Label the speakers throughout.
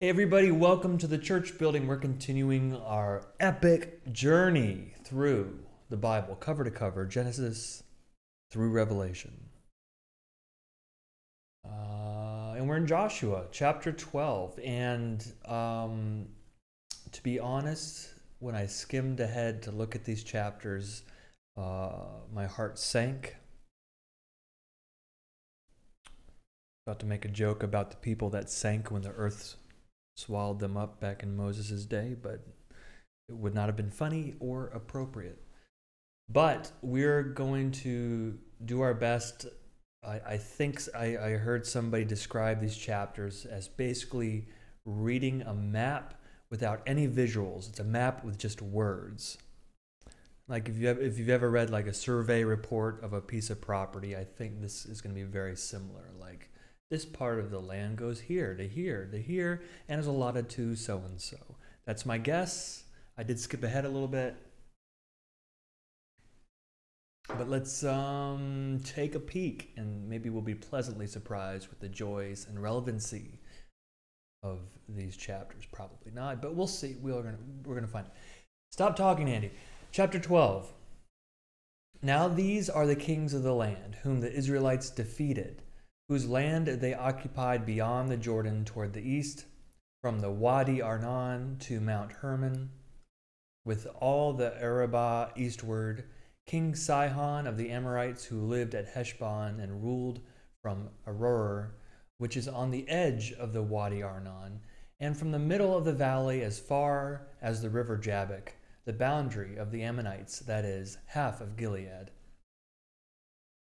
Speaker 1: Hey everybody, welcome to the church building. We're continuing our epic journey through the Bible, cover to cover, Genesis through Revelation. And we're in Joshua, chapter 12. And to be honest, when I skimmed ahead to look at these chapters, my heart sank. About to make a joke about the people that sank when the earth swallowed them up back in Moses' day, but it would not have been funny or appropriate. But we're going to do our best. I think I heard somebody describe these chapters as basically reading a map without any visuals. It's a map with just words. Like if you've ever read like a survey report of a piece of property, I think this is going to be very similar. Like this part of the land goes here to here to here and is allotted to so and so. That's my guess. I did skip ahead a little bit. But let's take a peek, and maybe we'll be pleasantly surprised with the joys and relevancy of these chapters. Probably not, but we'll see. We're gonna find it. Stop talking, Andy. Chapter 12. Now these are the kings of the land, whom the Israelites defeated, whose land they occupied beyond the Jordan toward the east, from the Wadi Arnon to Mount Hermon, with all the Arabah eastward, King Sihon of the Amorites, who lived at Heshbon and ruled from Aroer, which is on the edge of the Wadi Arnon, and from the middle of the valley as far as the river Jabbok, the boundary of the Ammonites, that is, half of Gilead.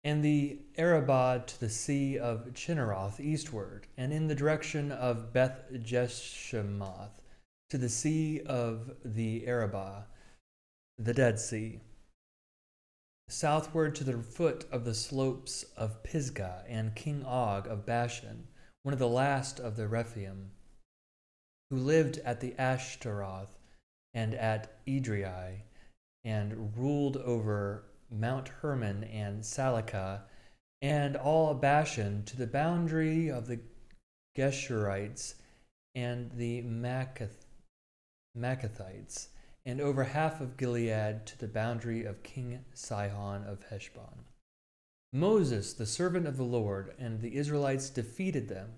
Speaker 1: And the Arabah to the sea of Chinneroth eastward, and in the direction of Beth Jeshimoth, to the sea of the Arabah, the Dead Sea, southward to the foot of the slopes of Pisgah, and King Og of Bashan, one of the last of the Rephaim, who lived at the Ashtaroth and at Edrei, and ruled over Mount Hermon and Salakah, and all Bashan to the boundary of the Geshurites and the Maccathites, and over half of Gilead to the boundary of King Sihon of Heshbon. Moses, the servant of the Lord, and the Israelites defeated them.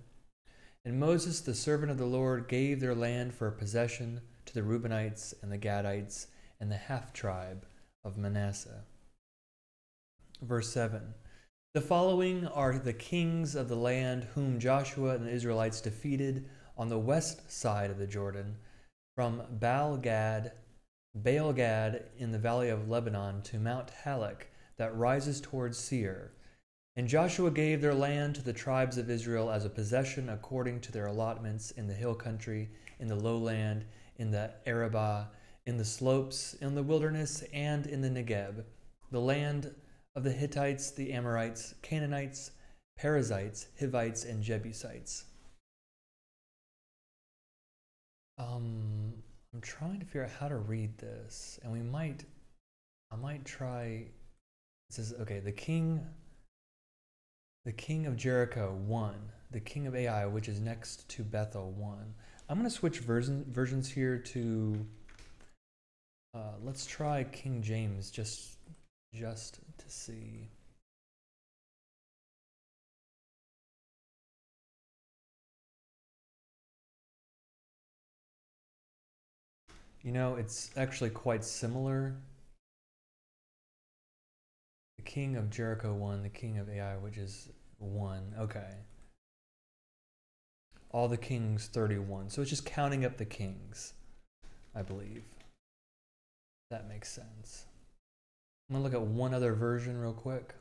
Speaker 1: And Moses, the servant of the Lord, gave their land for a possession to the Reubenites and the Gadites and the half-tribe of Manasseh. Verse 7. The following are the kings of the land whom Joshua and the Israelites defeated on the west side of the Jordan, from Baal-Gad in the valley of Lebanon to Mount Halak that rises towards Seir. And Joshua gave their land to the tribes of Israel as a possession according to their allotments in the hill country, in the lowland, in the Arabah, in the slopes, in the wilderness, and in the Negeb, the land of the Hittites, the Amorites, Canaanites, Perizzites, Hivites, and Jebusites. I'm trying to figure out how to read this, and I might try. It says, okay, the king of Jericho 1, the king of Ai, which is next to Bethel 1. I'm going to switch versions here to. Let's try King James just to see. You know, it's actually quite similar. The king of Jericho 1, the king of Ai, which is 1. Okay. All the kings 31. So it's just counting up the kings, I believe. That makes sense. I'm going to look at one other version real quick.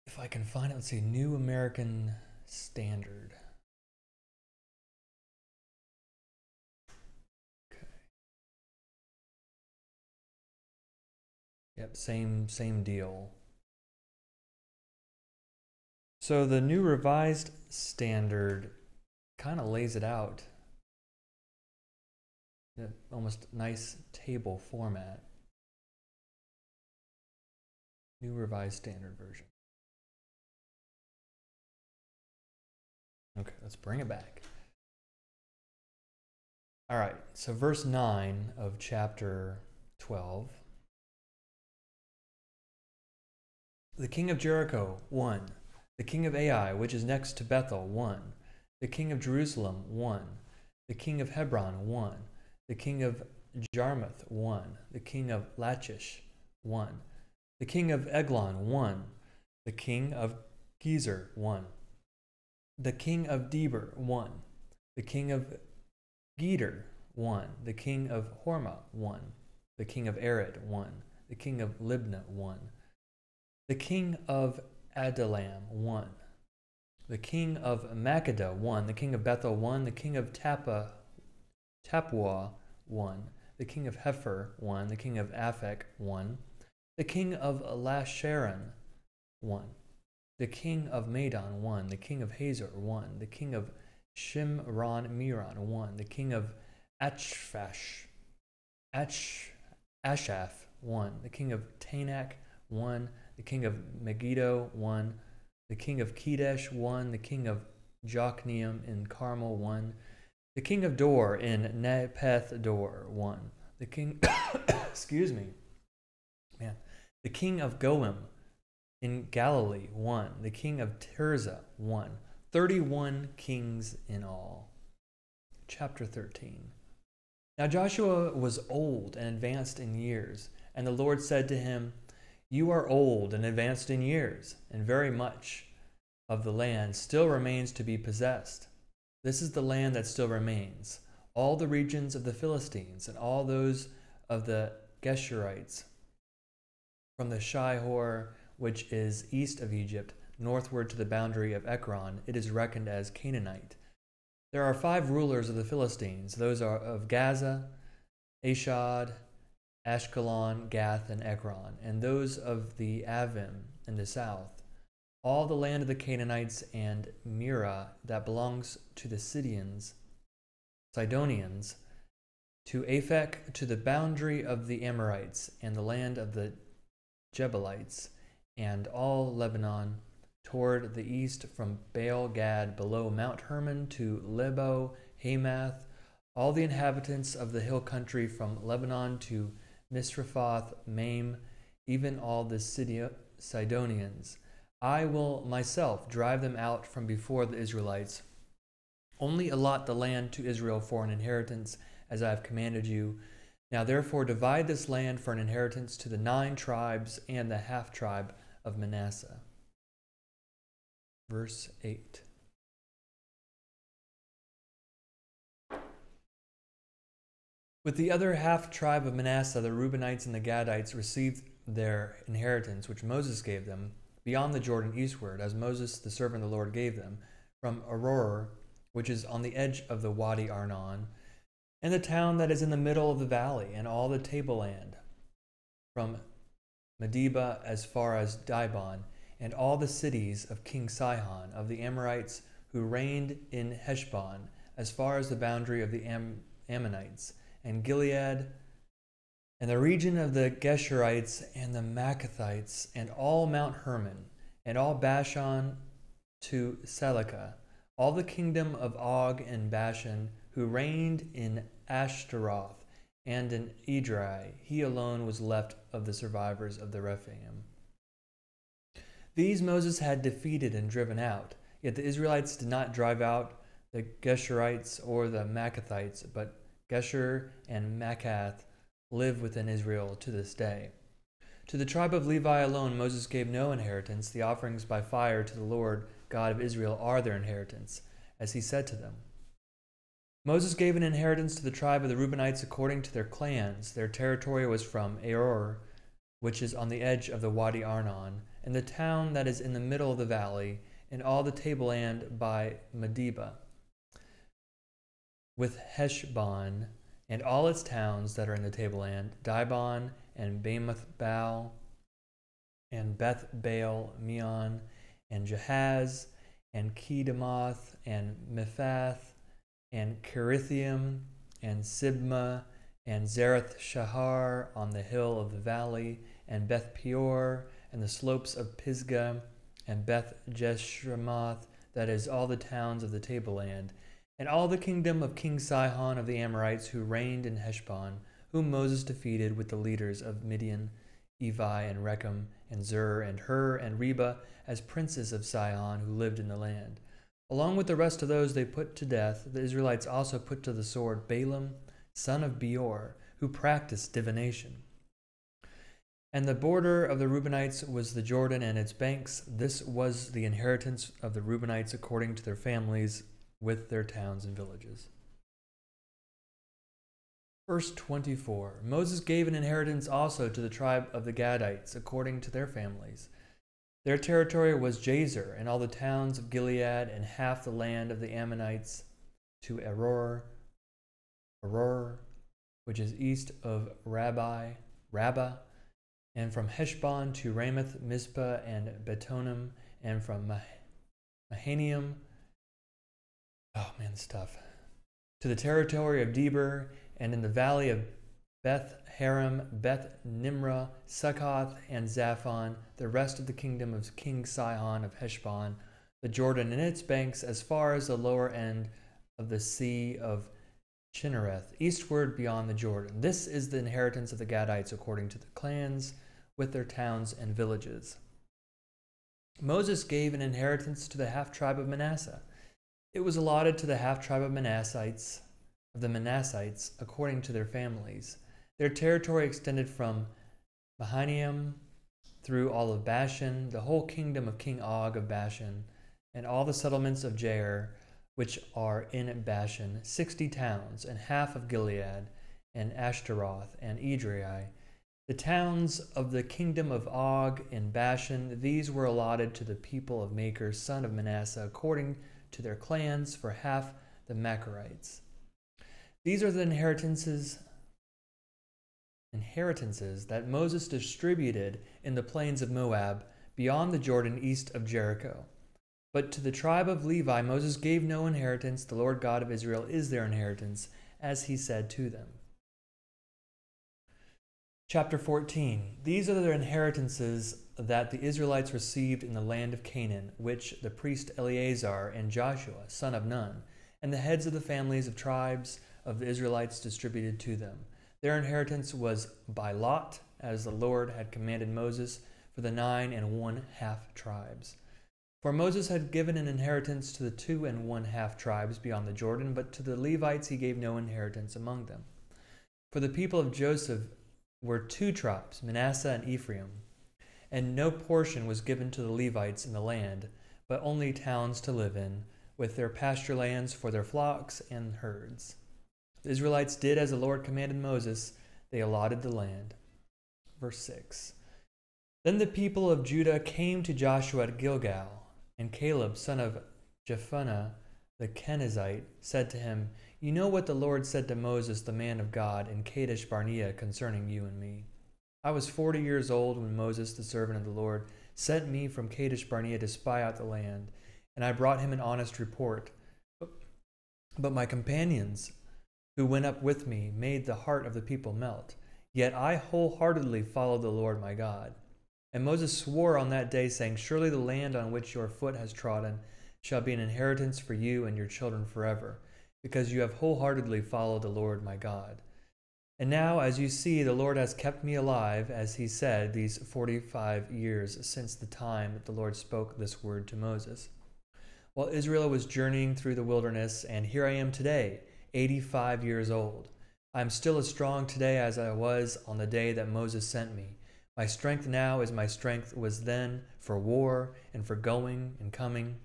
Speaker 1: If I can find it, let's see, New American Standard. Okay. Yep, same deal. So the New Revised Standard kind of lays it out. Almost nice table format. New Revised Standard Version. Okay, let's bring it back. All right, so verse 9 of chapter 12. The king of Jericho, 1. The king of Ai, which is next to Bethel, 1. The king of Jerusalem, 1. The king of Hebron, 1. The king of Jarmuth, 1. The king of Lachish, 1. The king of Eglon, 1. The king of Gezer, 1. The king of Deber, 1. The king of Geder, 1. The king of Hormah, 1. The king of Arad, 1. The king of Libnah, 1. The king of Adullam, 1. The king of Makkedah, 1. The king of Bethel, 1. The king of Tappuah, 1. The king of Hepher, 1. The king of Aphek, 1. The king of Lasharon, 1. The king of Madon, 1. The king of Hazor, 1. The king of Shimron Meron, 1. The king of Ashaph, 1. The king of Tanak, 1. The king of Megiddo, 1. The king of Kedesh, 1. The king of Jokneam in Carmel, 1. The king of Dor in Napeth Dor, 1. The king, excuse me, man. The king of Goim in Galilee, 1. The king of Tirzah, 1. 31 kings in all. Chapter 13. Now Joshua was old and advanced in years, and the Lord said to him, "You are old and advanced in years, and very much of the land still remains to be possessed. This is the land that still remains, all the regions of the Philistines, and all those of the Geshurites, from the Shihor, which is east of Egypt, northward to the boundary of Ekron. It is reckoned as Canaanite. There are 5 rulers of the Philistines. Those are of Gaza, Ashdod, Ashkelon, Gath, and Ekron, and those of the Avim in the south. All the land of the Canaanites and Mira that belongs to the Sidonians, to Aphek, to the boundary of the Amorites, and the land of the Jebelites, and all Lebanon, toward the east from Baal Gad below Mount Hermon to Lebo Hamath, all the inhabitants of the hill country from Lebanon to Misrephoth Maim, even all the Sidonians. I will myself drive them out from before the Israelites. Only allot the land to Israel for an inheritance, as I have commanded you. Now therefore divide this land for an inheritance to the 9 tribes and the half-tribe of Manasseh." Verse 8. With the other half-tribe of Manasseh, the Reubenites and the Gadites received their inheritance, which Moses gave them, beyond the Jordan eastward, as Moses the servant of the Lord gave them, from Aroer, which is on the edge of the Wadi Arnon, and the town that is in the middle of the valley, and all the tableland, from Medeba as far as Dibon, and all the cities of King Sihon, of the Amorites, who reigned in Heshbon, as far as the boundary of the Ammonites, and Gilead, and the region of the Geshurites and the Maccathites, and all Mount Hermon, and all Bashan to Salekah, all the kingdom of Og and Bashan, who reigned in Ashtaroth and in Edrei. He alone was left of the survivors of the Rephaim. These Moses had defeated and driven out, yet the Israelites did not drive out the Geshurites or the Maccathites, but Geshur and Maccath live within Israel to this day. To the tribe of Levi alone Moses gave no inheritance. The offerings by fire to the Lord God of Israel are their inheritance, as he said to them. Moses gave an inheritance to the tribe of the Reubenites according to their clans. Their territory was from Aroer, which is on the edge of the Wadi Arnon, and the town that is in the middle of the valley, and all the tableland by Medeba, with Heshbon, and all its towns that are in the tableland, Dibon, and Bamoth Baal, and Beth Baal Meon, and Jahaz, and Kedemoth, and Mephath, and Kerithium, and Sibmah, and Zareth Shahar on the hill of the valley, and Beth Peor, and the slopes of Pisgah, and Beth Jeshremoth, that is, all the towns of the tableland, and all the kingdom of King Sihon of the Amorites, who reigned in Heshbon, whom Moses defeated with the leaders of Midian, Evi and Rechem, and Zur, and Hur, and Reba, as princes of Sihon, who lived in the land. Along with the rest of those they put to death, the Israelites also put to the sword Balaam, son of Beor, who practiced divination. And the border of the Reubenites was the Jordan and its banks. This was the inheritance of the Reubenites according to their families, with their towns and villages. Verse 24. Moses gave an inheritance also to the tribe of the Gadites according to their families. Their territory was Jazer, and all the towns of Gilead, and half the land of the Ammonites, to Aror, which is east of Rabbah, and from Heshbon to Ramoth, Mizpah, and Betonim, and from Mahanaim, oh man, this is tough, to the territory of Debir, and in the valley of Beth Haram, Beth Nimrah, Succoth, and Zaphon, the rest of the kingdom of King Sihon of Heshbon, the Jordan and its banks, as far as the lower end of the sea of Chinnereth, eastward beyond the Jordan. This is the inheritance of the Gadites according to the clans, with their towns and villages. Moses gave an inheritance to the half-tribe of Manasseh. It was allotted to the half-tribe of the Manassites, according to their families. Their territory extended from Mahanaim through all of Bashan, the whole kingdom of King Og of Bashan, and all the settlements of Jair, which are in Bashan, 60 towns, and half of Gilead, and Ashtaroth, and Edrei. The towns of the kingdom of Og in Bashan, these were allotted to the people of Machir, son of Manasseh, according to their clans, for half the Machirites. These are the inheritances that Moses distributed in the plains of Moab, beyond the Jordan, east of Jericho. But to the tribe of Levi Moses gave no inheritance. The Lord God of Israel is their inheritance, as he said to them. Chapter 14. These are their inheritances that the Israelites received in the land of Canaan, which the priest Eleazar and Joshua, son of Nun, and the heads of the families of tribes of the Israelites distributed to them. Their inheritance was by lot, as the Lord had commanded Moses, for the 9 1/2 tribes. For Moses had given an inheritance to the 2 1/2 tribes beyond the Jordan, but to the Levites he gave no inheritance among them. For the people of Joseph were 2 tribes, Manasseh and Ephraim, and no portion was given to the Levites in the land, but only towns to live in, with their pasture lands for their flocks and herds. The Israelites did as the Lord commanded Moses. They allotted the land. Verse 6. Then the people of Judah came to Joshua at Gilgal, and Caleb, son of Jephunneh the Kenizzite, said to him, "You know what the Lord said to Moses, the man of God, in Kadesh Barnea concerning you and me. I was 40 years old when Moses, the servant of the Lord, sent me from Kadesh Barnea to spy out the land, and I brought him an honest report. But my companions who went up with me made the heart of the people melt. Yet I wholeheartedly followed the Lord my God. And Moses swore on that day, saying, Surely the land on which your foot has trodden shall be an inheritance for you and your children forever, because you have wholeheartedly followed the Lord my God. And now, as you see, the Lord has kept me alive, as he said, these 45 years since the time that the Lord spoke this word to Moses, while Israel was journeying through the wilderness, and here I am today, 85 years old. I am still as strong today as I was on the day that Moses sent me. My strength now as my strength was then for war and for going and coming.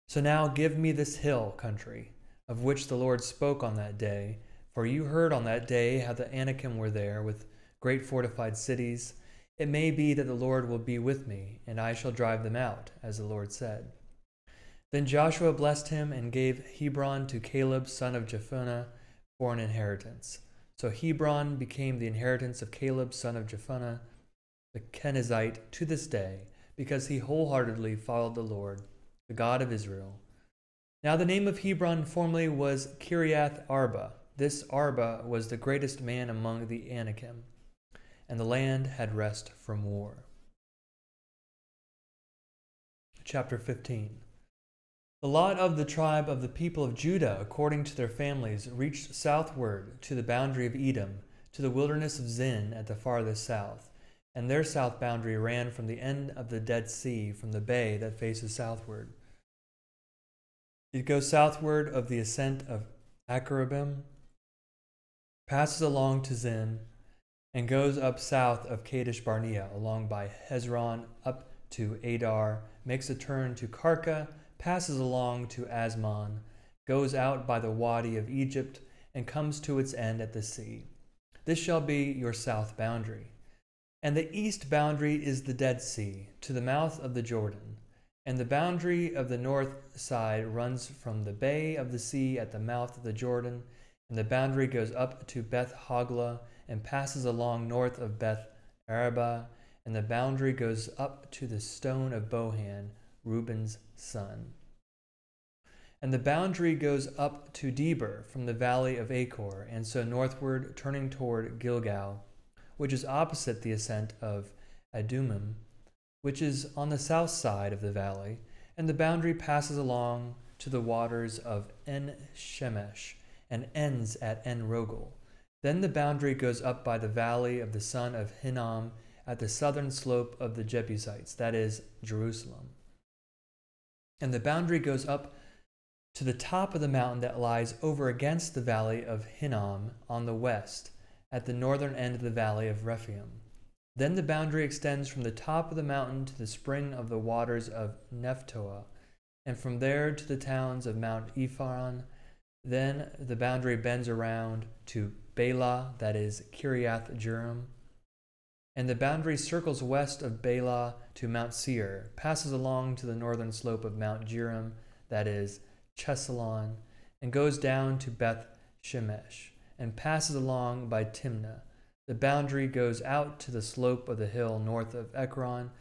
Speaker 1: So now give me this hill country, of which the Lord spoke on that day. For you heard on that day how the Anakim were there with great fortified cities. It may be that the Lord will be with me, and I shall drive them out, as the Lord said." Then Joshua blessed him and gave Hebron to Caleb, son of Jephunneh, for an inheritance. So Hebron became the inheritance of Caleb, son of Jephunneh, the Kenizzite, to this day, because he wholeheartedly followed the Lord, the God of Israel. Now the name of Hebron formerly was Kiriath Arba. This Arba was the greatest man among the Anakim, and the land had rest from war. chapter 15. The lot of the tribe of the people of Judah, according to their families, reached southward to the boundary of Edom, to the wilderness of Zin at the farthest south. And their south boundary ran from the end of the Dead Sea, from the bay that faces southward. It goes southward of the ascent of Akrabim, passes along to Zin, and goes up south of Kadesh Barnea, along by Hezron, up to Adar, makes a turn to Karka, passes along to Asmon, goes out by the Wadi of Egypt, and comes to its end at the sea. This shall be your south boundary. And the east boundary is the Dead Sea, to the mouth of the Jordan. And the boundary of the north side runs from the bay of the sea at the mouth of the Jordan, and the boundary goes up to Beth Hogla, and passes along north of Beth Arabah, and the boundary goes up to the stone of Bohan, Reuben's son. And the boundary goes up to Debir from the valley of Achor, and so northward, turning toward Gilgal, which is opposite the ascent of Adumim, which is on the south side of the valley, and the boundary passes along to the waters of En-Shemesh, and ends at En-Rogel. Then the boundary goes up by the valley of the son of Hinnom at the southern slope of the Jebusites, that is, Jerusalem. And the boundary goes up to the top of the mountain that lies over against the valley of Hinnom on the west, at the northern end of the valley of Rephaim. Then the boundary extends from the top of the mountain to the spring of the waters of Nephtoah, and from there to the towns of Mount Ephron. Then the boundary bends around to Bela, that is, Kiriath Jearim. And the boundary circles west of Bela to Mount Seir, passes along to the northern slope of Mount Jearim, that is, Chesalon, and goes down to Beth Shemesh, and passes along by Timnah. The boundary goes out to the slope of the hill north of Ekron.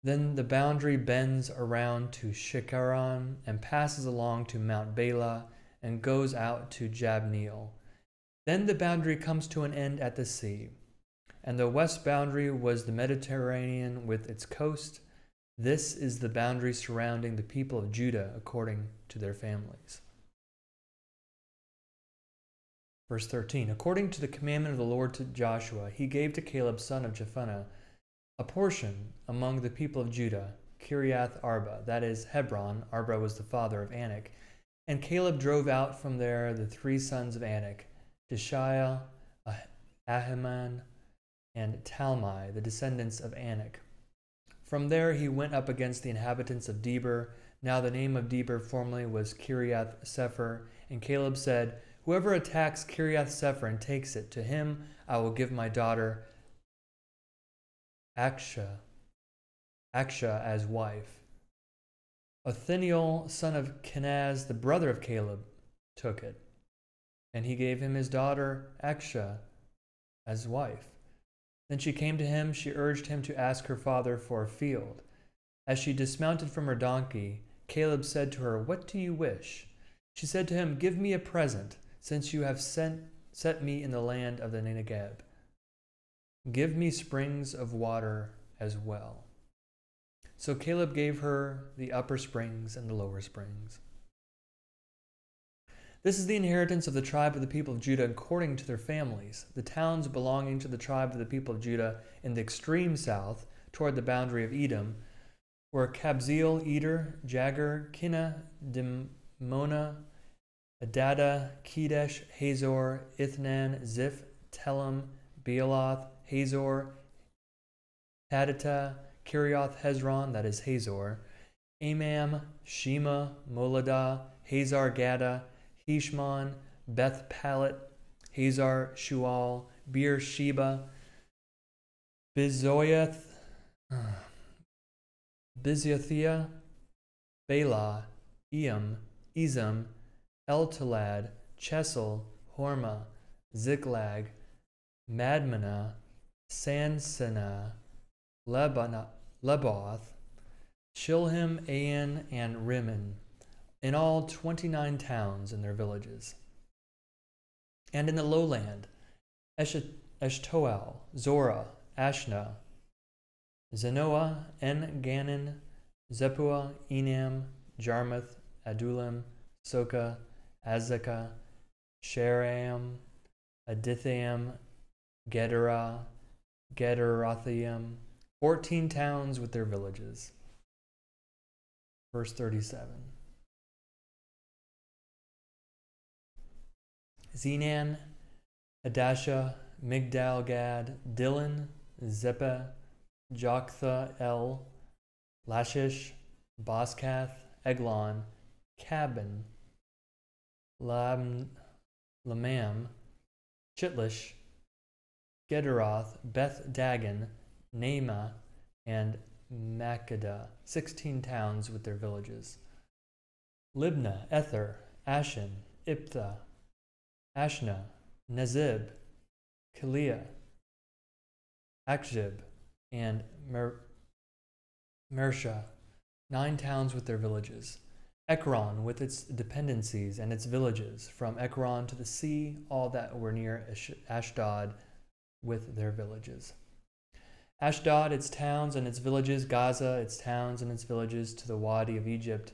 Speaker 1: Then the boundary bends around to Shekaron, and passes along to Mount Bela, and goes out to Jabneel. Then the boundary comes to an end at the sea. And the west boundary was the Mediterranean with its coast. This is the boundary surrounding the people of Judah according to their families. Verse 13, according to the commandment of the Lord to Joshua, he gave to Caleb son of Jephunneh a portion among the people of Judah, Kiriath Arba, that is, Hebron. Arba was the father of Anak. And Caleb drove out from there the three sons of Anak, Dishiah, Ahiman, and Talmai, the descendants of Anak. From there he went up against the inhabitants of Debir. Now the name of Debir formerly was Kiriath Sepher. And Caleb said, whoever attacks Kiriath Sepher and takes it, to him I will give my daughter Aksha as wife. Othniel, son of Kenaz, the brother of Caleb, took it, and he gave him his daughter Aksha as wife. Then she came to him, she urged him to ask her father for a field. As she dismounted from her donkey, Caleb said to her, what do you wish? She said to him, give me a present, since you have set me in the land of the Negeb. Give me springs of water as well. So Caleb gave her the upper springs and the lower springs. This is the inheritance of the tribe of the people of Judah according to their families. The towns belonging to the tribe of the people of Judah in the extreme south, toward the boundary of Edom, were Kabzeel, Eder, Jagur, Kinnah, Dimona, Adada, Kedesh, Hazor, Ithnan, Ziph, Telem, Bealoth, Hazor, Haditah, Kirioth Hezron, that is Hazor, Amam, Shema, Moladah, Hazar Gada, Heshmon, Beth Palet, Hazar Shual, Beersheba, Bizothia, Bela, Eam, Ezam, Eltalad, Chesel, Hormah, Ziklag, Madmanah, Sansana, Leboth, Shilhim, Ain, and Rimmon, in all 29 towns and their villages. And in the lowland, Eshtoel, Zorah, Ashna, Zanoah, En-Ganon, Zepua, Enam, Jarmuth, Adullam, Soka, Azekah, Sharam, Adithaim, Gederah, Gederothaim, 14 towns with their villages. Verse 37. Zenan, Hadashah, Migdal Gad, Dillon, Zeppah, Joktha El, Lashish, Boskath, Eglon, Cabin, Lamam, Chitlish, Gederoth, Beth Dagon, Naamah, and Makkedah, 16 towns with their villages. Libnah, Ether, Ashan, Iptha, Ashna, Nezib, Kiliah, Akjib, and Mersha, 9 towns with their villages. Ekron with its dependencies and its villages, from Ekron to the sea, all that were near Ashdod with their villages. Ashdod, its towns and its villages, Gaza, its towns and its villages, to the Wadi of Egypt,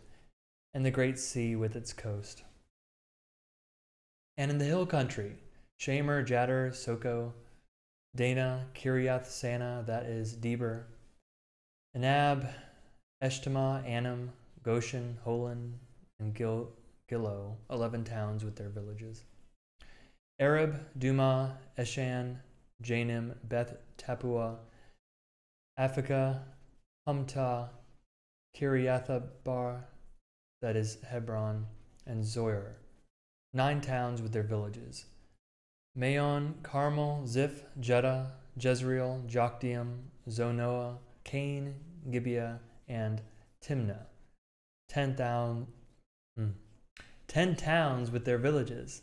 Speaker 1: and the great sea with its coast. And in the hill country, Shamer, Jadar, Soko, Dana, Kiriath Sana, that is Deber, Anab, Eshtemoa, Anam, Goshen, Holon, and Gilo, 11 towns with their villages. Arab, Duma, Eshan, Janim, Beth Tapua, Aphekah, Humta, Kiriathabar, that is Hebron, and Zoar, 9 towns with their villages. Maon, Carmel, Ziph, Judah, Jezreel, Jokdeam, Zonoah, Cain, Gibeah, and Timnah, 10 towns with their villages.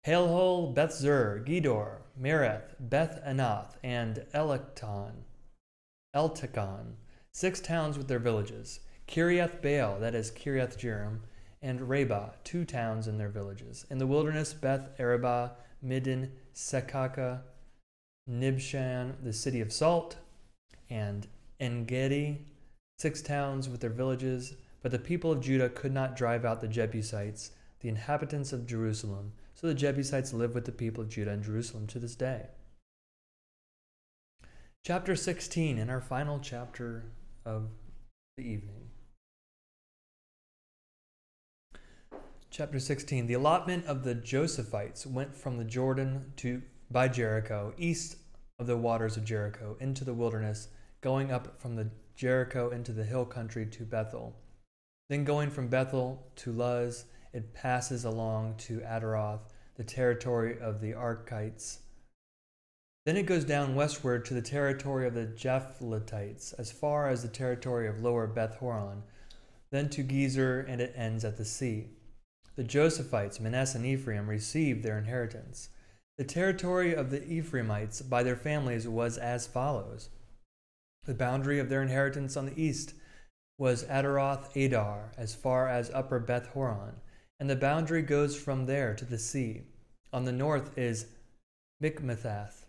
Speaker 1: Halehol, Beth-zur, Gedor, Mereth, Beth-anath, and Eltekon, 6 towns with their villages. Kiriath Baal, that is Kiriath Jearim, and Rabah, 2 towns and their villages. In the wilderness, Beth Arabah, Midden, Sekaka, Nibshan, the city of salt, and En-gedi, 6 towns with their villages. But the people of Judah could not drive out the Jebusites, the inhabitants of Jerusalem. So the Jebusites live with the people of Judah and Jerusalem to this day. Chapter 16, and our final chapter of the evening. Chapter 16, the allotment of the Josephites went from the Jordan by Jericho, east of the waters of Jericho, into the wilderness, going up from the Jericho into the hill country to Bethel. Then going from Bethel to Luz, it passes along to Adaroth, the territory of the Arkites. Then it goes down westward to the territory of the Japhletites, as far as the territory of lower Beth Horon, then to Gezer, and it ends at the sea. The Josephites, Manasseh and Ephraim, received their inheritance. The territory of the Ephraimites by their families was as follows. The boundary of their inheritance on the east was Adaroth Adar, as far as upper Beth Horon, and the boundary goes from there to the sea. On the north is Mikmethath.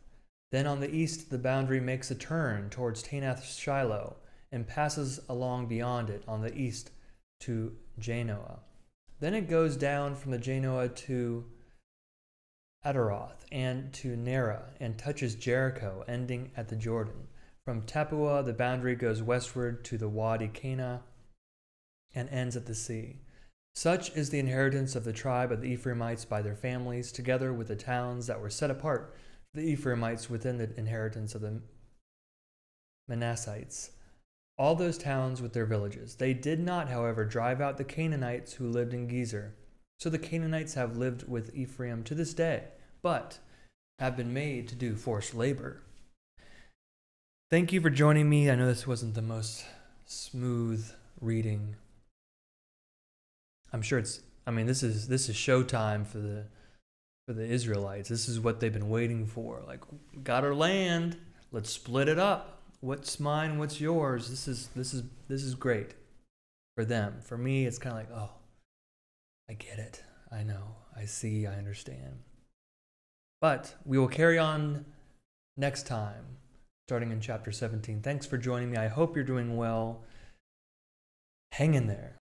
Speaker 1: Then on the east the boundary makes a turn towards Tanath Shiloh, and passes along beyond it on the east to Janoah. Then it goes down from the Janoah to Adaroth and to Nerah, and touches Jericho, ending at the Jordan. From Tapua, the boundary goes westward to the Wadi Cana and ends at the sea. Such is the inheritance of the tribe of the Ephraimites by their families, together with the towns that were set apart for the Ephraimites within the inheritance of the Manassites. All those towns with their villages. They did not, however, drive out the Canaanites who lived in Gezer. So the Canaanites have lived with Ephraim to this day, but have been made to do forced labor. Thank you for joining me. I know this wasn't the most smooth reading. I'm sure this is showtime for the Israelites. This is what they've been waiting for. Like, got our land, let's split it up. What's mine, what's yours? This is great for them. For me, it's kind of like, oh, I get it. I know. I see, I understand. But we will carry on next time, starting in chapter 17. Thanks for joining me. I hope you're doing well. Hang in there.